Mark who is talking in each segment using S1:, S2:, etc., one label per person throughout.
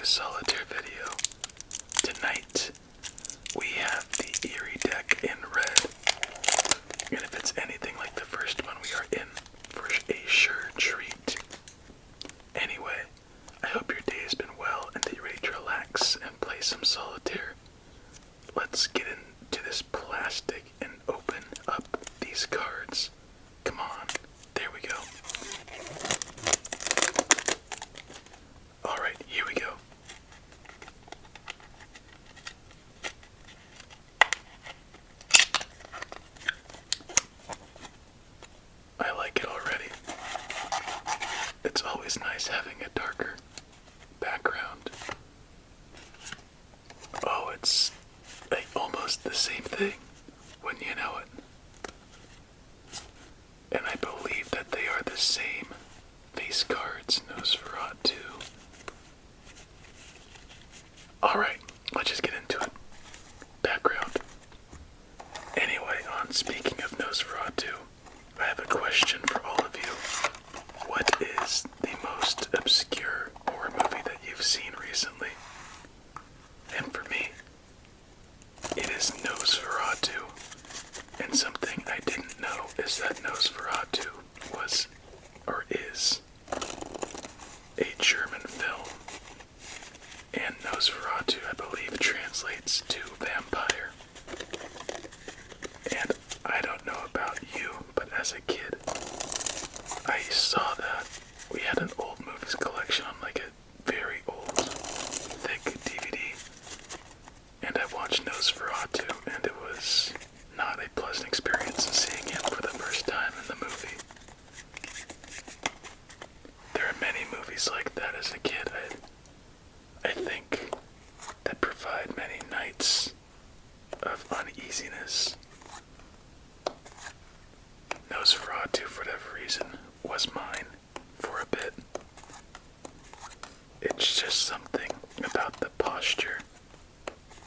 S1: new Solitaire video. Tonight, we have the EERIE deck in red. And if it's anything like the first one, we are in for a sure treat. Anyway, I hope your day has been well and that you're ready to relax and play some Solitaire. Let's get into this plastic and open up these cards. Come on, there we go. Alright, here we go. I like it already. It's always nice having a darker background. Oh, it's like almost the same thing when you know it. And I believe that they are the same face cards, Nosferatu. Alright, let's just get into it. Background. Anyway, on speaking of Nosferatu, I have a question for all of you. What is the most obscure horror movie that you've seen recently? And for me, it is Nosferatu. And something I didn't know is that Nosferatu was, or is, a German film. And Nosferatu, I believe, translates to vampire. And I don't know about you, but as a kid, I saw that. We had an old movies collection on like a very old, thick DVD. And I watched Nosferatu, and it was not a pleasant experience seeing him for the first time in the movie. There are many movies like that as a kid, I think, that provide many nights of uneasiness. Nosferatu, for whatever reason, was mine for a bit. It's just something about the posture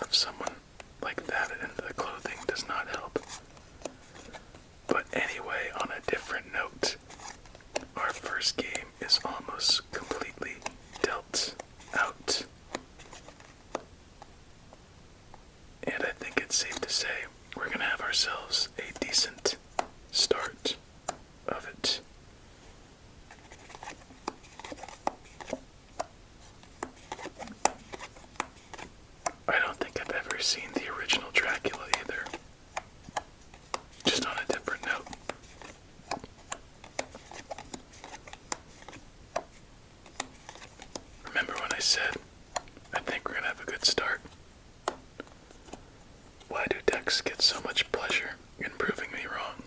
S1: of someone like that, and the clothing does not help. But anyway, on a different note, our first game is almost completely dealt out. And I think it's safe to say we're gonna have ourselves a decent start of it. I don't think I've ever seen the original Dracula either. Just on a different note. Remember when I said, I think we're gonna have a good start? Why do decks get so much pleasure in proving me wrong?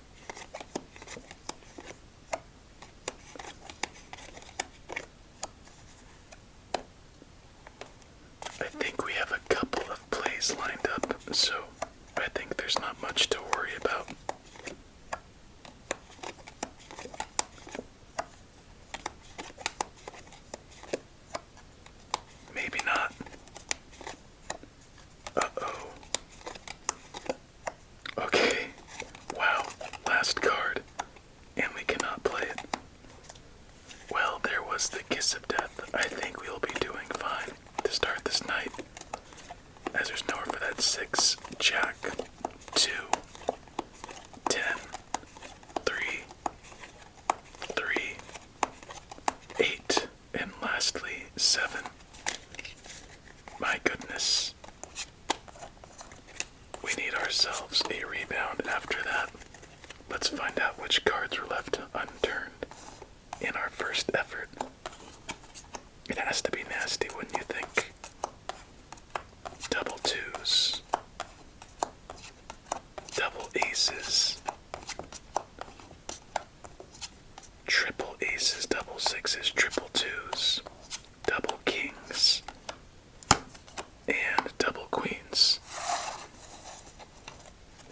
S1: I think we have a couple of plays lined up, so I think there's not much to worry about. Maybe not. Uh-oh. Okay. Wow. Last card. And we cannot play it. Well, there was the Kiss of Death. I think we'll be doing fine to start this night, as there's nowhere for that 6, Jack, 2, 10, 3, 3, 8, and lastly 7. My goodness. We need ourselves a rebound after that. Let's find out which cards were left unturned in our first effort. It has to be nasty, wouldn't you think? Double 2s. Double aces. Triple aces, double 6s, triple 2s. Double kings. And double queens.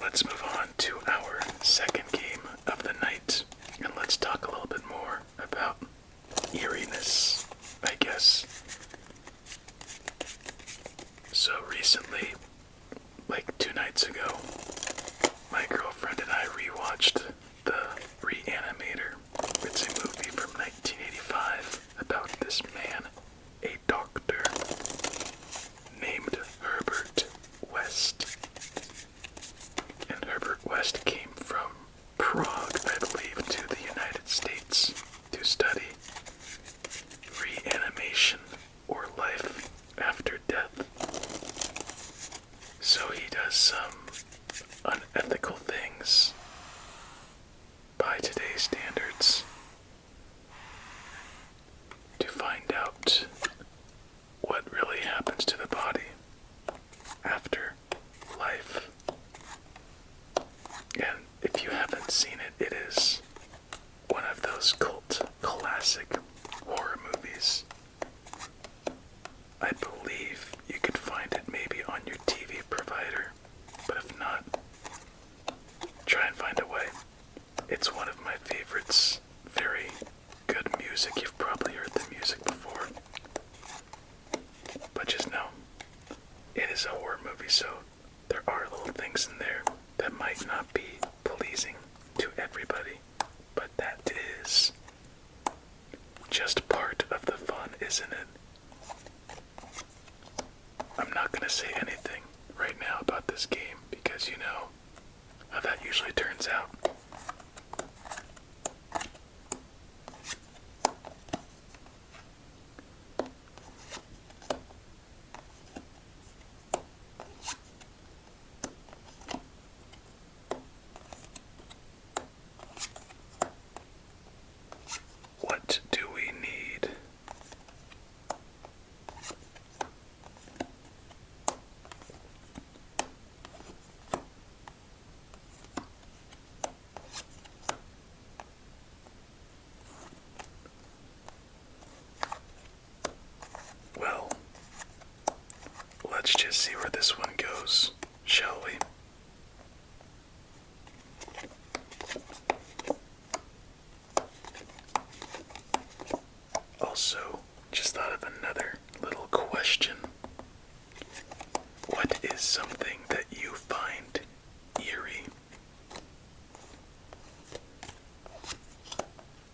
S1: Let's move on to our second game of the night, and let's talk a little bit more about eeriness, I guess. So recently, like 2 nights ago, my girlfriend and I rewatched The Reanimator. It's a movie from 1985 states to study reanimation or life after death. So he does some unethical things by today's standards to find out what really happens to the body after life. And if you haven't seen it, it is one of those cult classic horror movies. I believe you could find it maybe on your TV provider, but if not, try and find a way. It's one of my favorites. Very good music. You've probably heard the music before. But just know, it is a horror movie, so there are little things in there that might not be pleasing to everybody. But that is just part of the fun, isn't it? I'm not going to say anything right now about this game because you know how that usually turns out. What do we need? Well, let's just see where this one goes, shall we? Also, just thought of another little question. What is something that you find eerie?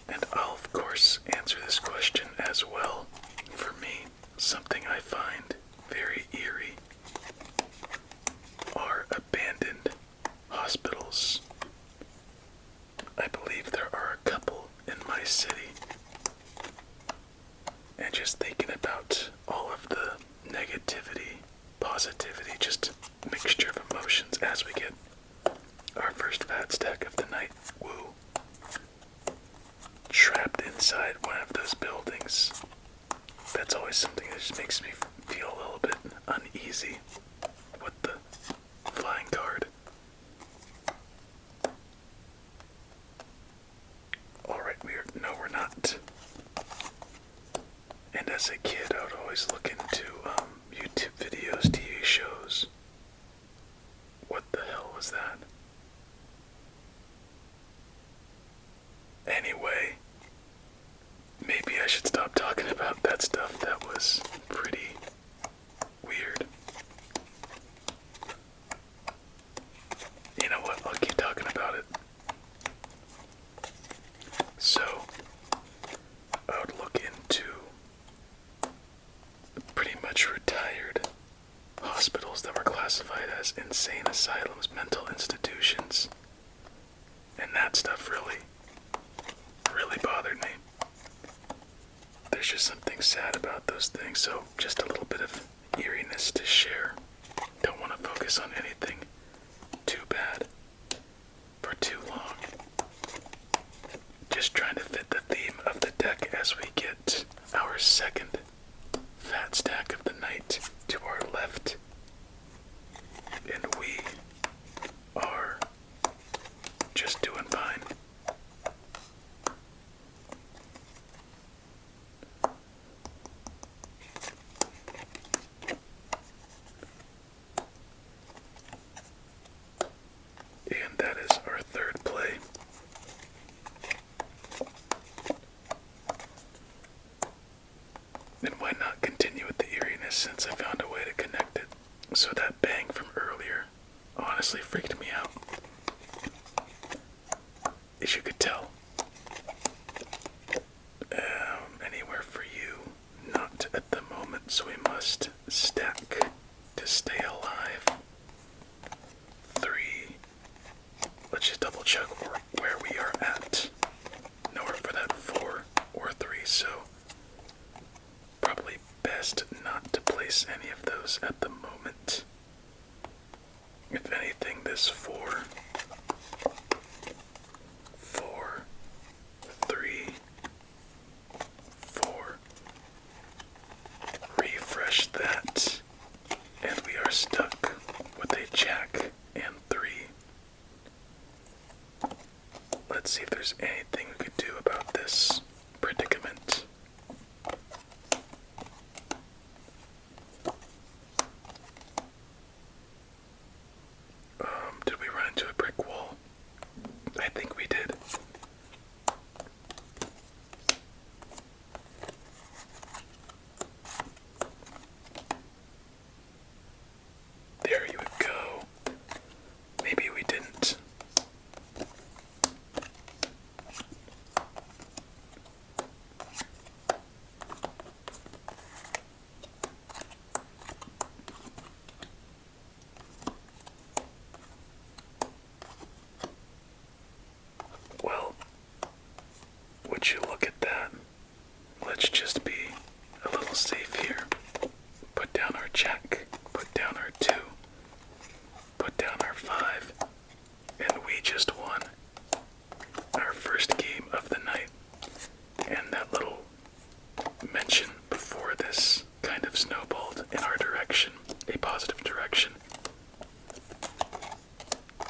S1: And I'll of course answer this question as well. For me, something I find very eerie are abandoned hospitals. I believe there are a couple in my city. And just thinking about all of the negativity, positivity, just a mixture of emotions as we get our first fat stack of the night. Woo. Trapped inside one of those buildings. That's always something that just makes me feel a little bit uneasy with the flying card. Alright, no, we're not. And as a kid, I would always look into YouTube videos, TV shows. What the hell was that? Anyway, maybe I should stop talking about that stuff. That was pretty weird. You know what? I'll keep talking about it. So, I would look into pretty much retired hospitals that were classified as insane asylums, mental institutions. And that stuff really bothered me. There's just something sad about those things, so just a little bit of eeriness to share. Don't want to focus on anything too bad for too long. Just trying to fit the theme of the deck as we get our second fat stack of the night to our left. And we are just doing fine. And that is our third play. And why not continue with the eeriness since I found a way to connect it? So that bang from earlier honestly freaked me out. As you could tell. Anywhere for you, not at the moment, so we must stack to stay alive. 3. Let's just double check where we are at. Nowhere for that. is at the moment. If anything, this 4, 3, 4, refresh that, and we are stuck with a jack and 3. Let's see if there's anything we could do about this predicament. Did we run into a brick wall? I think we did. There you would go. Maybe we didn't. Well, would you look at that? Let's just be a little safe here. Put down our jack, put down our 2, put down our 5, and we just won our first game of the night. And that little mention before this kind of snowballed in our direction, a positive direction.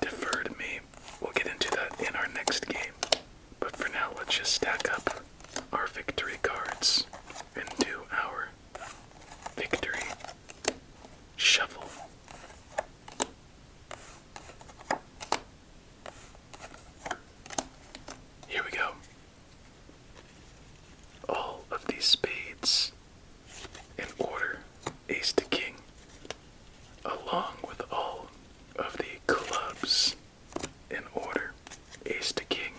S1: Deferred me. We'll get into that in our next game. But for now, let's just stack up our victory cards and do our victory shuffle. Here we go. All of these spades in order, ace to king, along with all of the clubs in order, ace to king,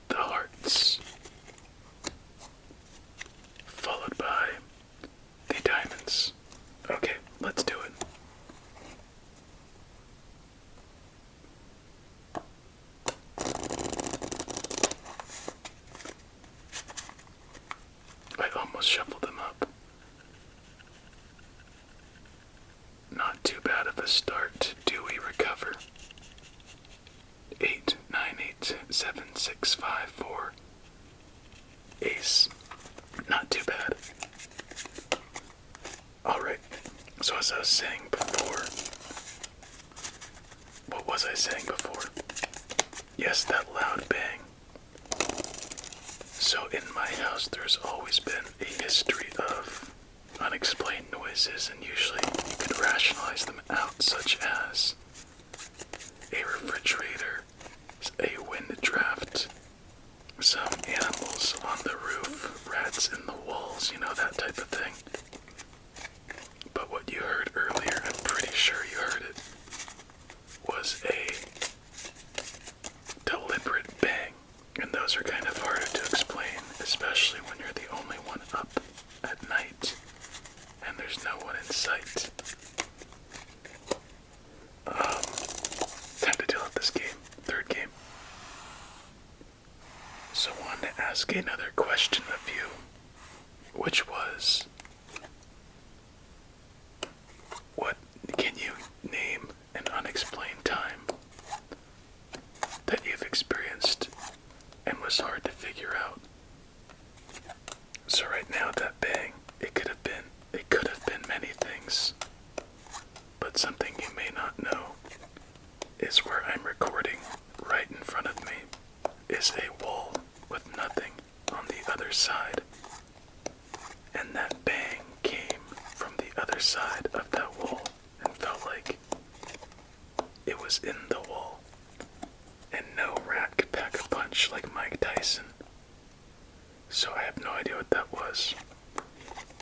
S1: the hearts, followed by the diamonds. Okay, let's do it. I almost shuffled them up. Not too bad of a start. Do we recover? 8, 9, 8, 7, 6, 5, 4. Ace. Not too bad. Alright, so as I was saying before, what was I saying before? Yes, that loud bang. So in my house there's always been a history of unexplained noises, and usually you can rationalize them out, such as a refrigerator, a wind draft, some animals on the roof, rats in the walls, you know, that type of thing. But what you heard earlier, I'm pretty sure you heard it, was a deliberate bang. And those are kind of harder to explain, especially when you're the only one up at night and there's no one in sight. Time to deal with this game. Third game. So I wanted to ask another question of you, which was, what can you name an unexplained time that you've experienced and was hard to figure out? So right now, that bang, it could have been many things. But something you may not know is where I'm recording right in front of me is a wall with nothing on the other side. And that bang came from the other side of that wall and felt like it was in the wall. And no rat could pack a punch like Mike Tyson. So I have no idea what that was.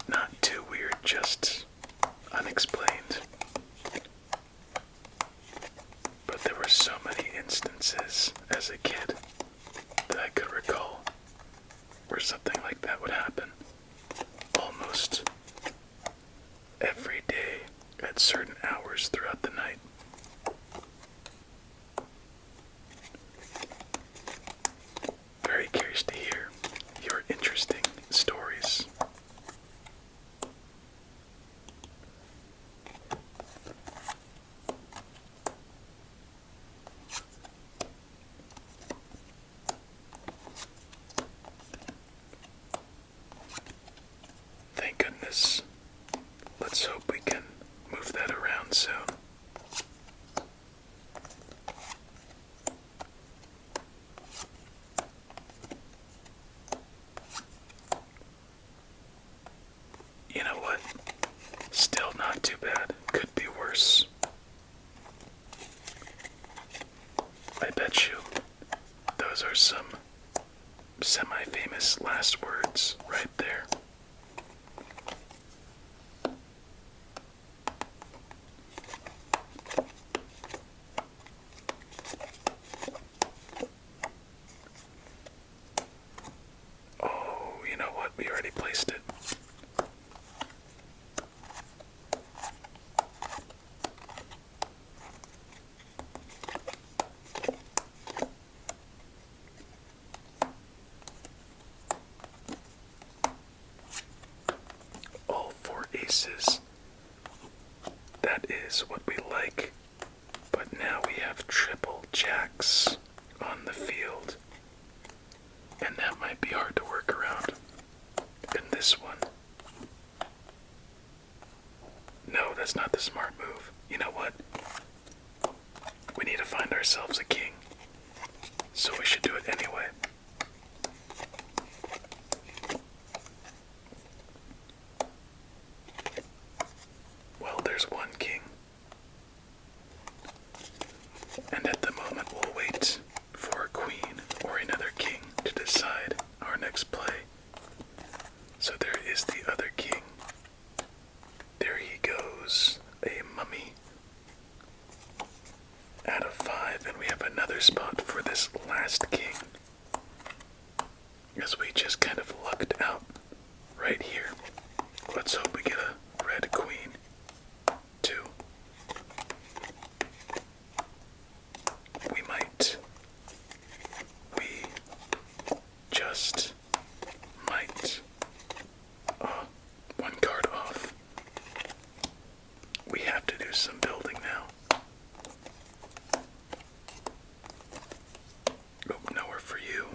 S1: Not too weird, just unexplained. But there were so many instances as a kid that I could recall where something like that would happen almost every day at certain hours throughout the night. Very curious to hear your interesting stories. not too bad. Could be worse. I bet you those are some semi-famous last words right there. Oh, you know what? We already placed it. All four aces. That is what we like. But now we have triple jacks on the field. And that might be hard to work around in this one. No, that's not the smart move. You know what? We need to find ourselves a king. So we should do it anyway. Well, there's one king. And at the moment we'll wait for a queen or another king to decide our next play. So there is the other king. There he goes, a mummy. Out of 5, and we have another spot for this last king. As we just kind of lucked out right here. Let's hope we get a red queen. 2. We might. We just might. One card off. We have to do some building now. Oh, nowhere for you.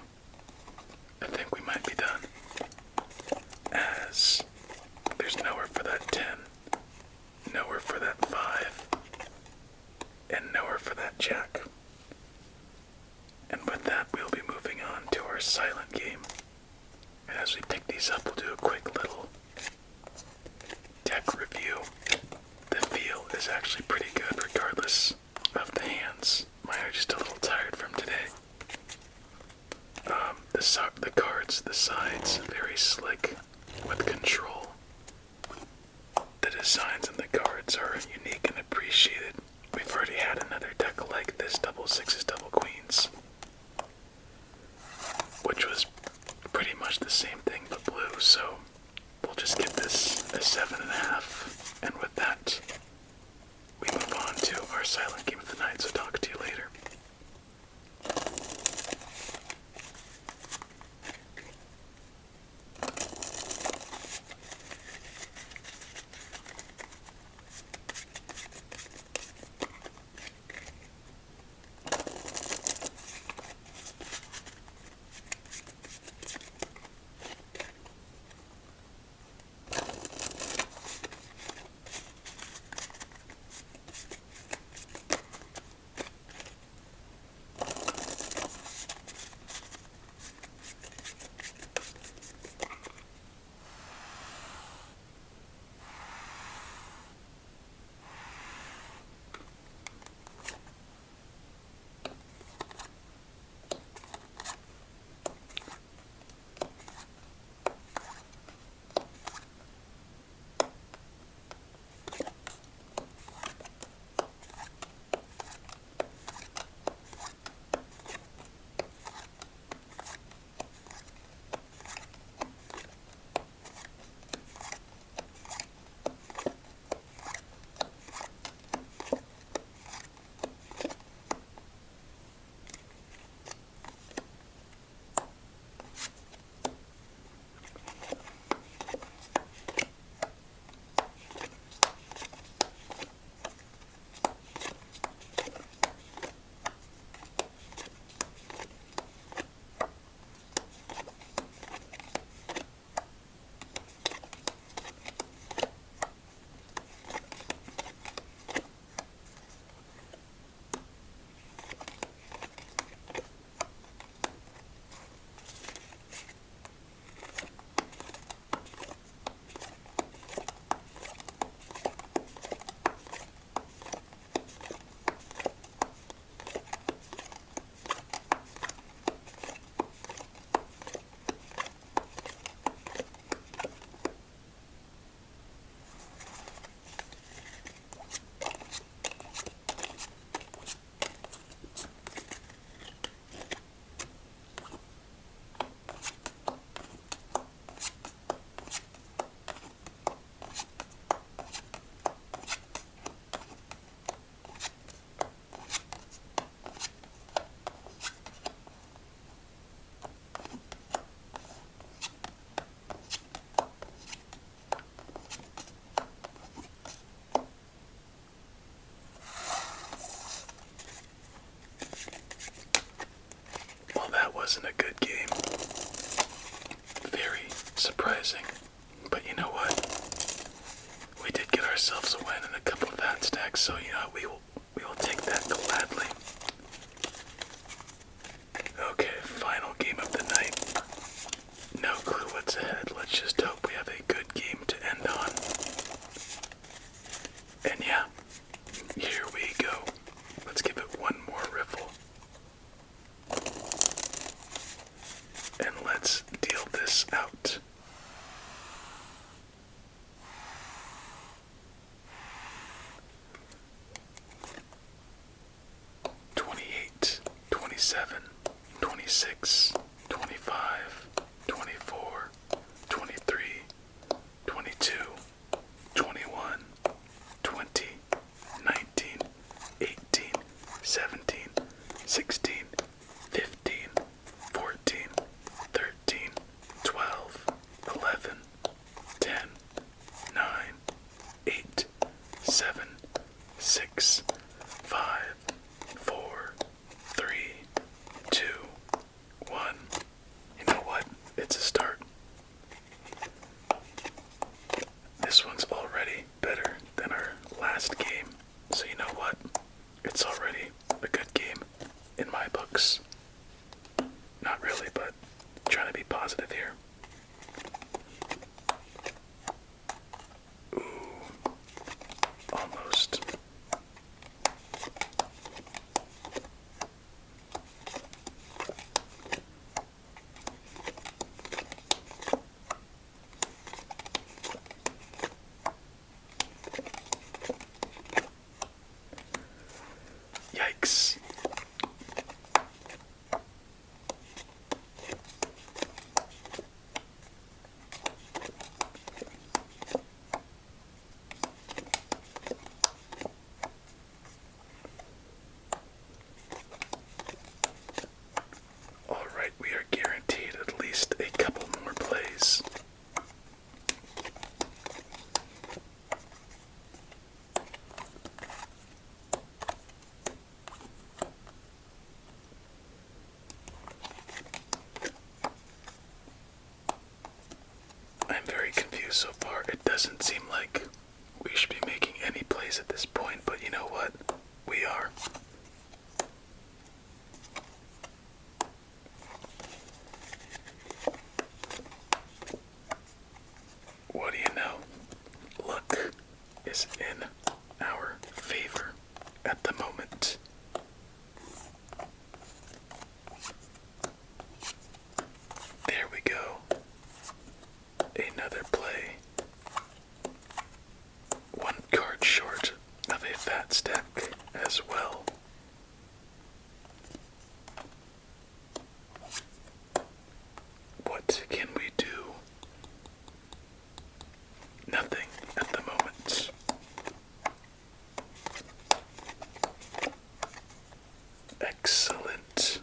S1: I think we might be done. As there's nowhere for that 10, nowhere for that 5, and nowhere for that jack. And with that, we'll be moving on to our silent game. And as we pick these up, we'll do a quick little deck review. The feel is actually pretty good regardless of the hands. Mine are just a little tired from today. The cards, the sides, very slick with control. The designs in the cards are unique and appreciated. We've already had another deck like this, double sixes, double queens, which was pretty much the same thing but blue, so we'll just give this a 7.5. And with that, we move on to our silent game of the night, so talk to you later. rounds ahead. Let's just hope we have a good game to end on. And yeah, here we go. Let's give it one more riffle. And let's deal this out. $28, $27, $26, $25, $24, $23, $22, $21, $20, $19, $18, $17, $16, $15, $14, $13, $12, $11, $10, $9, $8, $7, $6, $5, $4, $3, $2, $1. You know what? It's a start. This one's already better than our last game. So you know what? It's already a good game in my books. Not really, but trying to be positive here. Ooh, almost. Yikes. Alright, we are guaranteed at least a couple more plays. I'm very confused so far. It doesn't seem like we should be making any plays at this point, but you know what? We are. What do you know? Luck is in our favor at the moment. There we go. Another play. One card short of a fat stack as well. What can we do? Nothing at the moment. Excellent.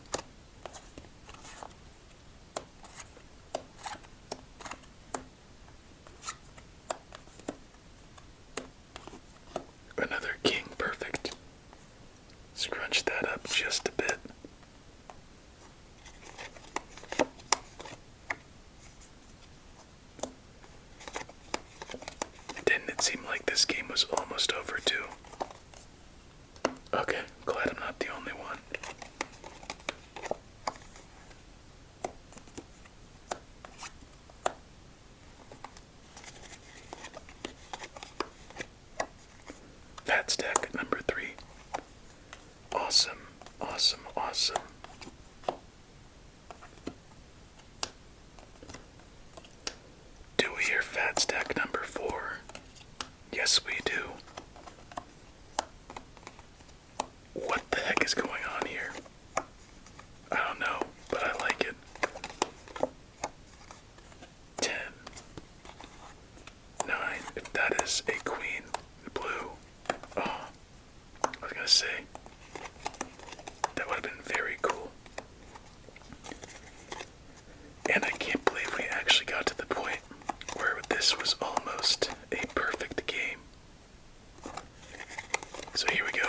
S1: Another king, perfect. Scrunch that up just a bit. Didn't it seem like this game was almost over too? Okay, glad I'm not the only one. Fat stack number 3. Awesome, awesome, awesome. Do we hear fat stack number 4? Yes, we do. What the heck is going on here? I don't know, but I like it. 10, 9, if that is a queen blue. Oh, I was gonna say, that would have been very cool. And I can't believe we actually got to the point where this was almost a perfect game. So here we go.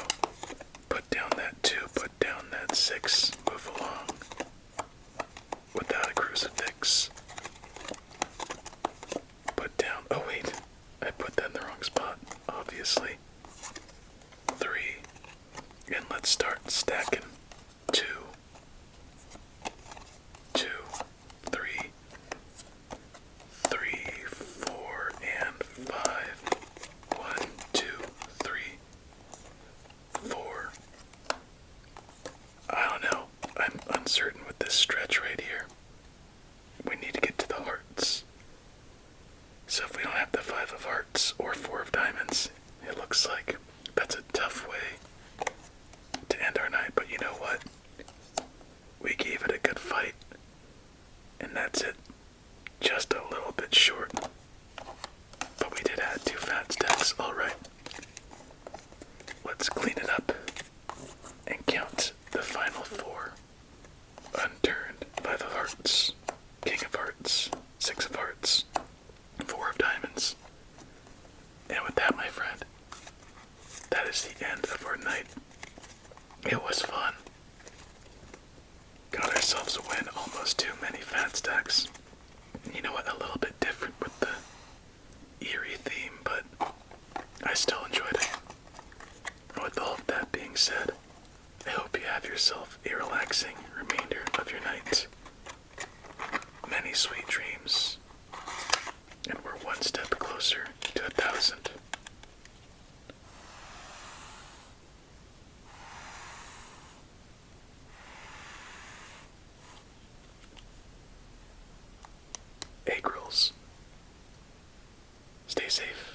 S1: Put down that 2, put down that 6, move along. Without a crucifix. Put down, oh wait, I put that in the wrong spot. hearts, 6 of hearts, 4 of diamonds. And with that, my friend, that is the end of our night. It was fun. Got ourselves a win, almost too many fat stacks. You know what, a little bit different with the EERIE theme, but I still enjoyed it. And with all of that being said, I hope you have yourself a relaxing remainder of your night. Many sweet dreams, and we're one step closer to 1,000. Hey girls, stay safe.